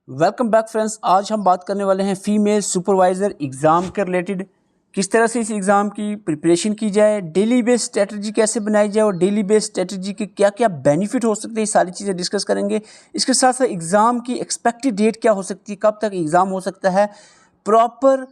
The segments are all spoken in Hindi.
Welcome back friends. आज हम बात करने वाले हैं फीमेल सुपरवाइज़र एग्ज़ाम के रिलेटेड। किस तरह से इस एग्ज़ाम की प्रिपरेशन की जाए, डेली बेस स्ट्रेटजी कैसे बनाई जाए और डेली बेस स्ट्रेटजी के क्या क्या बेनिफिट हो सकते हैं, ये सारी चीज़ें डिस्कस करेंगे। इसके साथ साथ एग्ज़ाम की एक्सपेक्टेड डेट क्या हो सकती है, कब तक एग्ज़ाम हो सकता है, प्रॉपर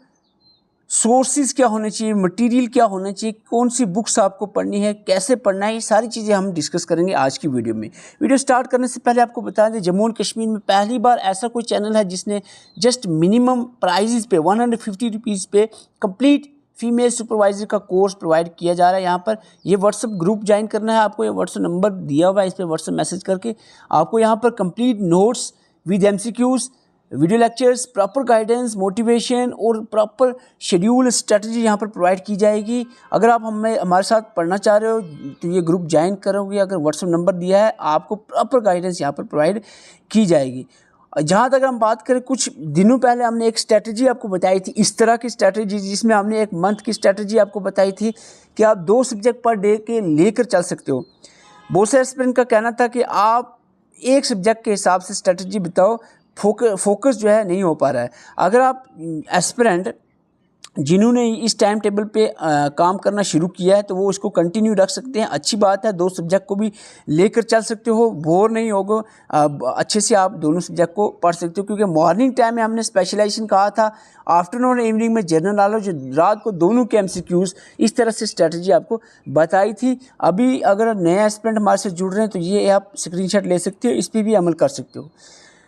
सोर्सेज क्या होने चाहिए, मटेरियल क्या होना चाहिए, कौन सी बुक्स आपको पढ़नी है, कैसे पढ़ना है, ये सारी चीज़ें हम डिस्कस करेंगे आज की वीडियो में। वीडियो स्टार्ट करने से पहले आपको बता दें, जम्मू एंड कश्मीर में पहली बार ऐसा कोई चैनल है जिसने जस्ट मिनिमम प्राइजेज़ पे 150 रुपीज़ पे कंप्लीट फीमेल सुपरवाइजर का कोर्स प्रोवाइड किया जा रहा है। यहाँ पर ये व्हाट्सअप ग्रुप ज्वाइन करना है आपको, ये व्हाट्सअप नंबर दिया हुआ है, इस पर व्हाट्सअप मैसेज करके आपको यहाँ पर complete notes with MCQs, video lectures, proper guidance, motivation और प्रॉपर शेड्यूल स्ट्रेटजी यहाँ पर प्रोवाइड की जाएगी। अगर आप हमारे साथ पढ़ना चाह रहे हो तो ये ग्रुप ज्वाइन करोगे। अगर व्हाट्सएप नंबर दिया है, आपको प्रॉपर गाइडेंस यहाँ पर प्रोवाइड की जाएगी। जहाँ तक हम बात करें, कुछ दिनों पहले हमने एक स्ट्रेटजी आपको बताई थी, इस तरह की स्ट्रेटजी, जिसमें हमने एक मंथ की स्ट्रेटजी आपको बताई थी कि आप 2 सब्जेक्ट पर डे के लेकर चल सकते हो। बहुत से एस्पिरेंट का कहना था कि आप एक सब्जेक्ट के हिसाब से स्ट्रेटजी बताओ, फोकस जो है नहीं हो पा रहा है। अगर आप एस्पिरेंट जिन्होंने इस टाइम टेबल पे काम करना शुरू किया है तो वो इसको कंटिन्यू रख सकते हैं। अच्छी बात है, 2 सब्जेक्ट को भी लेकर चल सकते हो, बोर नहीं होगा, अच्छे से आप दोनों सब्जेक्ट को पढ़ सकते हो। क्योंकि मॉर्निंग टाइम में हमने स्पेशलाइजेशन कहा था, आफ्टरनून इवनिंग में जनरल नॉलेज, रात को दोनों के MCQs, इस तरह से स्ट्रेटजी आपको बताई थी। अभी अगर नए एस्पिरेंट हमारे से जुड़ रहे हैं तो ये आप स्क्रीनशॉट ले सकते हो, इस पर भी अमल कर सकते हो।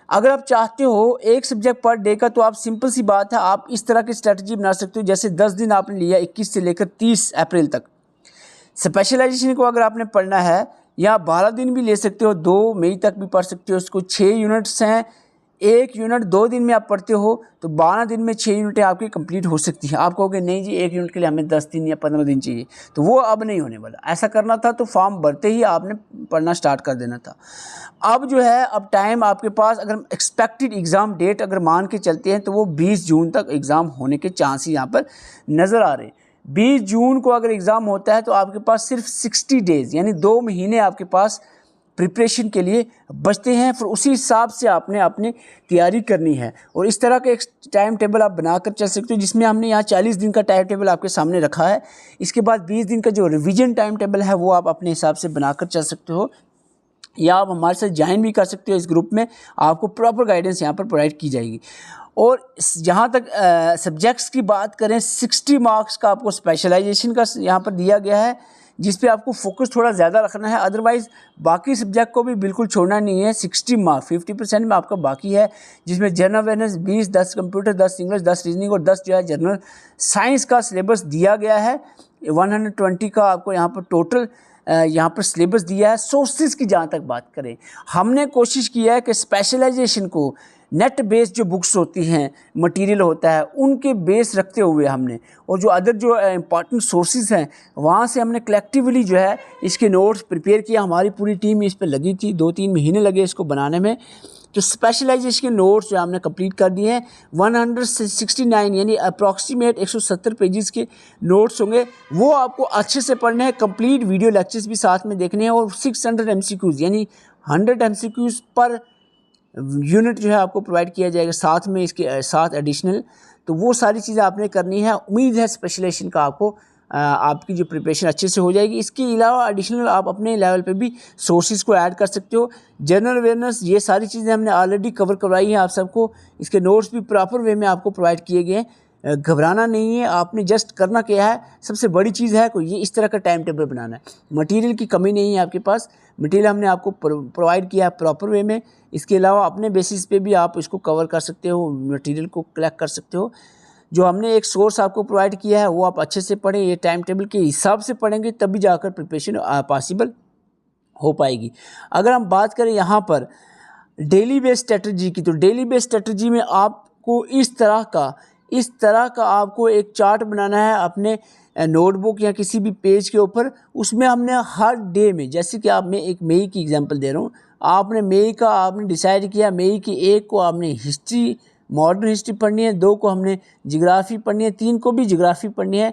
अगर आप चाहते हो एक सब्जेक्ट पर डे का, तो आप सिंपल सी बात है, आप इस तरह की स्ट्रेटजी बना सकते हो। जैसे 10 दिन आपने लिया, 21 से लेकर 30 अप्रैल तक। स्पेशलाइजेशन को अगर आपने पढ़ना है, या 12 दिन भी ले सकते हो, 2 मई तक भी पढ़ सकते हो। उसको 6 यूनिट्स हैं, 1 यूनिट 2 दिन में आप पढ़ते हो तो 12 दिन में 6 यूनिटें आपकी कंप्लीट हो सकती हैं। आप कहोगे नहीं जी, 1 यूनिट के लिए हमें 10 दिन या 15 दिन चाहिए, तो वो अब नहीं होने वाला। ऐसा करना था तो फॉर्म भरते ही आपने पढ़ना स्टार्ट कर देना था। अब जो है, अब टाइम आपके पास, अगर एक्सपेक्टेड एग्ज़ाम डेट अगर मान के चलते हैं तो वो 20 जून तक एग्ज़ाम होने के चांसेस यहाँ पर नज़र आ रहे हैं। 20 जून को अगर एग्ज़ाम होता है तो आपके पास सिर्फ 60 डेज़ यानी 2 महीने आपके पास प्रिपरेशन के लिए बचते हैं। फिर उसी हिसाब से आपने अपनी तैयारी करनी है और इस तरह का एक टाइम टेबल आप बनाकर चल सकते हो, जिसमें हमने यहाँ 40 दिन का टाइम टेबल आपके सामने रखा है। इसके बाद 20 दिन का जो रिवीजन टाइम टेबल है वो आप अपने हिसाब से बनाकर चल सकते हो, या आप हमारे साथ ज्वाइन भी कर सकते हो इस ग्रुप में। आपको प्रॉपर गाइडेंस यहाँ पर प्रोवाइड की जाएगी। और जहाँ तक सब्जेक्ट्स की बात करें, 60 मार्क्स का आपको स्पेशलाइजेशन का यहाँ पर दिया गया है, जिस पे आपको फोकस थोड़ा ज़्यादा रखना है। अदरवाइज़ बाकी सब्जेक्ट को भी बिल्कुल छोड़ना नहीं है। 60 मार्क्स 50% में आपका बाकी है, जिसमें general awareness 20, 10 computer, 10 English, 10 reasoning और 10 जो है जनरल साइंस का सिलेबस दिया गया है। 120 का आपको यहाँ पर टोटल यहाँ पर सिलेबस दिया है। सोर्सेज की जहाँ तक बात करें, हमने कोशिश किया है कि स्पेशलाइजेशन को नेट बेस जो बुक्स होती हैं, मटेरियल होता है, उनके बेस रखते हुए हमने, और जो अदर जो इम्पॉर्टेंट सोर्सेज हैं वहाँ से हमने कलेक्टिवली जो है इसके नोट्स प्रिपेयर किया। हमारी पूरी टीम इस पर लगी थी, 2-3 महीने लगे इसको बनाने में। तो स्पेशलाइजेशन के नोट्स जो हमने कंप्लीट कर दिए हैं। 169 यानी अप्रॉक्सीमेट 170 पेजेस के नोट्स होंगे, वो आपको अच्छे से पढ़ने हैं। कंप्लीट वीडियो लेक्चर्स भी साथ में देखने हैं और 600 MCQs यानी 100 MCQs पर यूनिट जो है आपको प्रोवाइड किया जाएगा, साथ में इसके साथ एडिशनल। तो वो सारी चीज़ें आपने करनी है। उम्मीद है स्पेशलाइजेशन का आपको आपकी जो प्रिपरेशन अच्छे से हो जाएगी। इसके अलावा एडिशनल आप अपने लेवल पे भी सोर्सेज को ऐड कर सकते हो। जनरल अवेयरनेस, ये सारी चीज़ें हमने ऑलरेडी कवर करवाई हैं आप सबको। इसके नोट्स भी प्रॉपर वे में आपको प्रोवाइड किए गए हैं। घबराना नहीं है, आपने जस्ट करना क्या है, सबसे बड़ी चीज़ है कि ये इस तरह का टाइम टेबल बनाना है। मटेरियल की कमी नहीं है आपके पास, मटेरियल हमने आपको प्रोवाइड किया है प्रॉपर वे में। इसके अलावा अपने बेसिस पे भी आप इसको कवर कर सकते हो, मटेरियल को कलेक्ट कर सकते हो। जो हमने एक सोर्स आपको प्रोवाइड किया है वो आप अच्छे से पढ़ें, ये टाइम टेबल के हिसाब से पढ़ेंगे तभी जाकर प्रिपरेशन पॉसिबल हो पाएगी। अगर हम बात करें यहाँ पर डेली बेस स्ट्रेटजी की, तो डेली बेस स्ट्रेटजी में आपको इस तरह का आपको एक चार्ट बनाना है अपने नोटबुक या किसी भी पेज के ऊपर। उसमें हमने हर डे में, जैसे कि आप, मैं एक मई की एग्जांपल दे रहा हूँ, आपने मई का आपने डिसाइड किया, मई की 1 को आपने हिस्ट्री, मॉडर्न हिस्ट्री पढ़नी है, 2 को हमने जियोग्राफी पढ़नी है, 3 को भी जियोग्राफी पढ़नी है,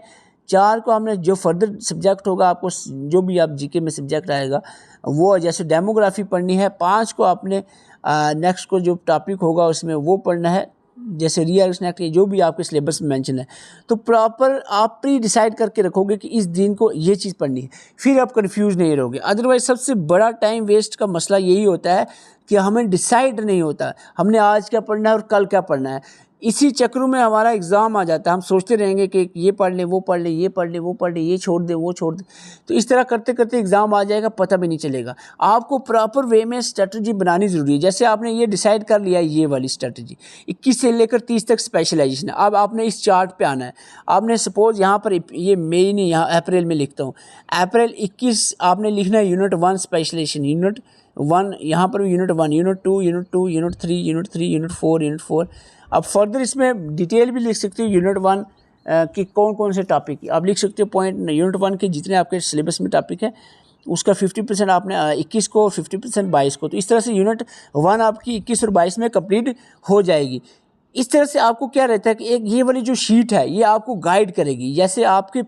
4 को हमने जो फर्दर सब्जेक्ट होगा आपको जो भी आप जीके में सब्जेक्ट आएगा वो जैसे डेमोग्राफी पढ़नी है। 5 को आपने नेक्स्ट को जो टॉपिक होगा उसमें वो पढ़ना है, जैसे रीअरेंजमेंट जो भी आपके सिलेबस में मेंशन है। तो प्रॉपर आप प्री डिसाइड करके रखोगे कि इस दिन को ये चीज़ पढ़नी है, फिर आप कंफ्यूज नहीं रहोगे। अदरवाइज सबसे बड़ा टाइम वेस्ट का मसला यही होता है कि हमें डिसाइड नहीं होता हमने आज क्या पढ़ना है और कल क्या पढ़ना है। इसी चक्रों में हमारा एग्ज़ाम आ जाता है, हम सोचते रहेंगे कि ये पढ़ ले वो पढ़ ले ये पढ़ ले वो पढ़ ले, ये छोड़ दे वो छोड़ दे। तो इस तरह करते करते एग्ज़ाम आ जाएगा, पता भी नहीं चलेगा। आपको प्रॉपर वे में स्ट्रेटजी बनानी ज़रूरी है। जैसे आपने ये डिसाइड कर लिया ये वाली स्ट्रेटजी 21 से लेकर 30 तक स्पेशलाइजेशन है। अब आपने इस चार्ट पे आना है। आपने सपोज़ यहाँ पर ये मई नहीं, यहाँ अप्रैल में लिखता हूँ, अप्रैल 21 आपने लिखना है यूनिट 1 स्पेशलाइजेशन, यूनिट 1 यहाँ per unit 1, unit 2, unit 2, unit 3, unit 3, unit 4, unit 4। अब फर्दर इसमें डिटेल भी लिख सकते हो यूनिट 1 कि कौन कौन से टॉपिक आप लिख सकते हो। पॉइंट यूनिट 1 के जितने आपके सिलेबस में टॉपिक है उसका 50% आपने 21 को, 50% 22 को। तो इस तरह से यूनिट 1 आपकी 21 और 22 में कंप्लीट हो जाएगी। इस तरह से आपको क्या रहता है कि एक ये वाली जो शीट है ये आपको गाइड करेगी। जैसे आपके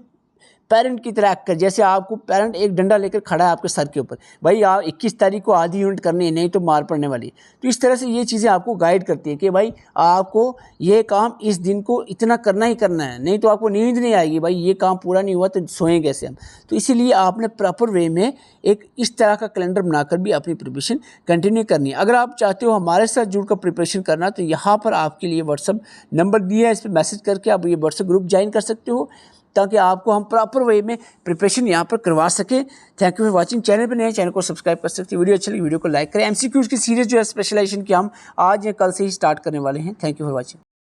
पेरेंट की तरह कर, जैसे आपको पेरेंट एक डंडा लेकर खड़ा है आपके सर के ऊपर, भाई आप 21 तारीख को आधी यूनिट करनी है नहीं तो मार पड़ने वाली है। तो इस तरह से ये चीज़ें आपको गाइड करती है कि भाई आपको ये काम इस दिन को इतना करना ही करना है, नहीं तो आपको नींद नहीं आएगी, भाई ये काम पूरा नहीं हुआ तो सोएं कैसे हम। तो इसीलिए आपने प्रॉपर वे में एक इस तरह का कैलेंडर बनाकर भी अपनी प्रिपरेशन कंटिन्यू करनी है। अगर आप चाहते हो हमारे साथ जुड़कर प्रिपरेशन करना तो यहाँ पर आपके लिए व्हाट्सअप नंबर दिया है, इस पर मैसेज करके आप ये व्हाट्सअप ग्रुप ज्वाइन कर सकते हो ताकि आपको हम प्रॉपर वे में प्रिपरेशन यहाँ पर करवा सके। Thank you for watching. Channel पर नए चैनल को सब्सक्राइब कर सकते हैं। वीडियो अच्छी लगी वीडियो को लाइक करें। एमसीक्यूज़ की सीरीज़ जो है स्पेशलाइजेशन की हम आज या कल से ही स्टार्ट करने वाले हैं। Thank you for watching.